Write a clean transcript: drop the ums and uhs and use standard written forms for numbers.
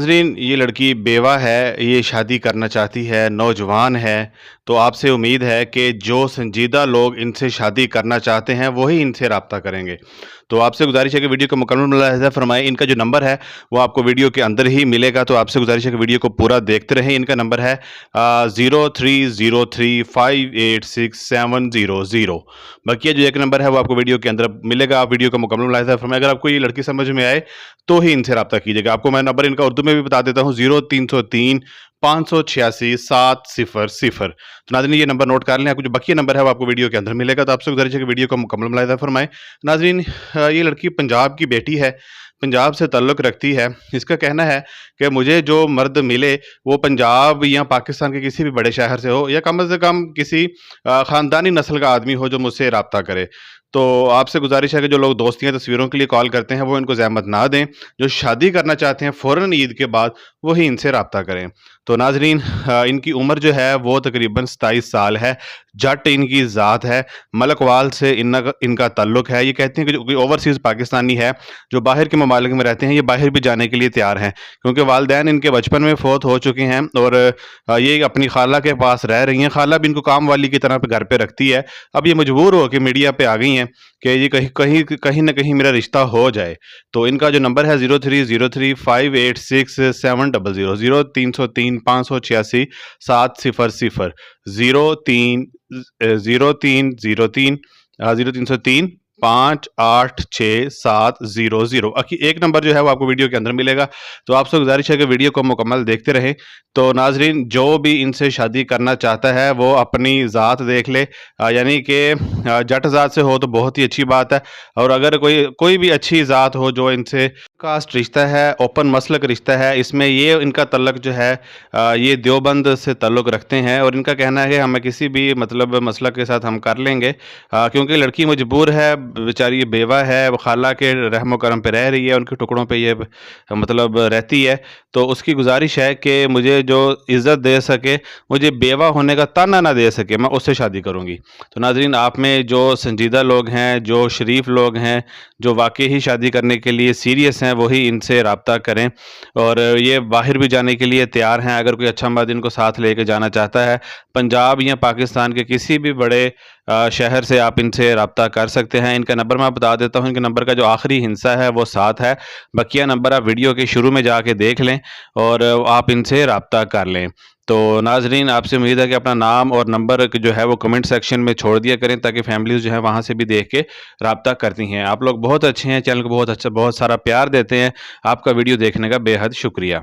नाज़रीन, ये लड़की बेवा है, ये शादी करना चाहती है, नौजवान है, तो आपसे उम्मीद है कि जो संजीदा लोग इनसे शादी करना चाहते हैं, वही इनसे राब्ता करेंगे। तो आपसे गुज़ारिश है कि वीडियो को मुकम्मल मुलाहिज़ा फ़रमाएँ। इनका जो नंबर है, वो आपको वीडियो के अंदर ही मिलेगा, तो आपसे गुज़ारिश है कि वीडियो को पूरा देखते रहें। इनका नंबर है 0303586700। बकिया जो एक नंबर है, वो आपको वीडियो के अंदर मिलेगा। आप वीडियो को मुकम्मल मुलाहिज़ा फ़रमाएँ। अगर आपको ये लड़की समझ में आए, तो ही इनसे राब्ता कीजिएगा। आपको मैं नंबर इनका उर्दू में भी बता देता हूँ 0303 586 700। तो नाज़रीन ये नंबर नोट कर लें। आपको जो बकिया नंबर है वो आपको वीडियो के अंदर मिलेगा। तो आपसे गुज़ारिश है कि वीडियो को मुकम्मल मुलाहिज़ा फ़रमाएँ। नाज़रीन ये लड़की पंजाब की बेटी है, पंजाब से ताल्लुक़ रखती है। इसका कहना है कि मुझे जो मर्द मिले वो पंजाब या पाकिस्तान के किसी भी बड़े शहर से हो या कम से कम किसी ख़ानदानी नस्ल का आदमी हो जो मुझसे राब्ता करे। तो आपसे गुज़ारिश है कि जो लोग दोस्तियाँ तस्वीरों के लिए कॉल करते हैं वो इनको ज़हमत ना दें। जो शादी करना चाहते हैं फ़ौरन ईद के बाद वही इनसे राब्ता करें। तो नाज़रीन इनकी उम्र जो है वो तकरीबन 27 साल है। जट इनकी ज़ात है, मलकवाल से इनका ताल्लुक़ है। ये कहते हैं कि जो कोई ओवरसीज़ पाकिस्तानी है, जो बाहर के ममालिक में रहते हैं, ये बाहर भी जाने के लिए तैयार हैं। क्योंकि वालिदैन इनके बचपन में फ़ौत हो चुके हैं और ये अपनी खाला के पास रह रही हैं। खाला भी इनको काम वाली की तरह घर पे रखती है। अब ये मजबूर हो के मीडिया पे आ गई हैं कि ये कहीं न कहीं मेरा रिश्ता हो जाए। तो इनका जो नंबर है 0303586700 0303 586 700 0303 586 700। एक नंबर जो है वो आपको वीडियो के अंदर मिलेगा। तो आपसे गुजारिश है कि वीडियो को मुकम्मल देखते रहें। तो नाज़रीन जो भी इनसे शादी करना चाहता है वो अपनी ज़ात देख ले, यानी कि जट ज़ात से हो तो बहुत ही अच्छी बात है। और अगर कोई भी अच्छी ज़ात हो जो इनसे कास्ट रिश्ता है, ओपन मसलक रिश्ता है, इसमें ये इनका तल्लक जो है ये देवबंद से ताल्लुक़ रखते हैं और इनका कहना है कि हमें किसी भी मतलब मसलक के साथ हम कर लेंगे, क्योंकि लड़की मजबूर है, बेचारी ये बेवा है, वो खाला के रहमो करम पे रह रही है, उनके टुकड़ों पे ये मतलब रहती है। तो उसकी गुजारिश है कि मुझे जो इज़्ज़त दे सके, मुझे बेवा होने का ताना ना दे सके, मैं उससे शादी करूँगी। तो नाज़रीन आप में जो संजीदा लोग हैं, जो शरीफ लोग हैं, जो वाक़ई ही शादी करने के लिए सीरियस हैं, वही इनसे राब्ता करें। और ये बाहर भी जाने के लिए तैयार हैं। अगर कोई अच्छा मर्द इनको साथ लेके जाना चाहता है, पंजाब या पाकिस्तान के किसी भी बड़े शहर से आप इनसे राब्ता कर सकते हैं। इनका नंबर मैं बता देता हूँ। इनके नंबर का जो आखिरी हिस्सा है वो 7 है। बकिया नंबर आप वीडियो के शुरू में जाके देख लें और आप इनसे राब्ता कर लें। तो नाज़रीन आपसे उम्मीद है कि अपना नाम और नंबर जो है वो कमेंट सेक्शन में छोड़ दिया करें, ताकि फैमिलीज़ जो है वहाँ से भी देख के राब्ता करती हैं। आप लोग बहुत अच्छे हैं, चैनल को बहुत सारा प्यार देते हैं। आपका वीडियो देखने का बेहद शुक्रिया।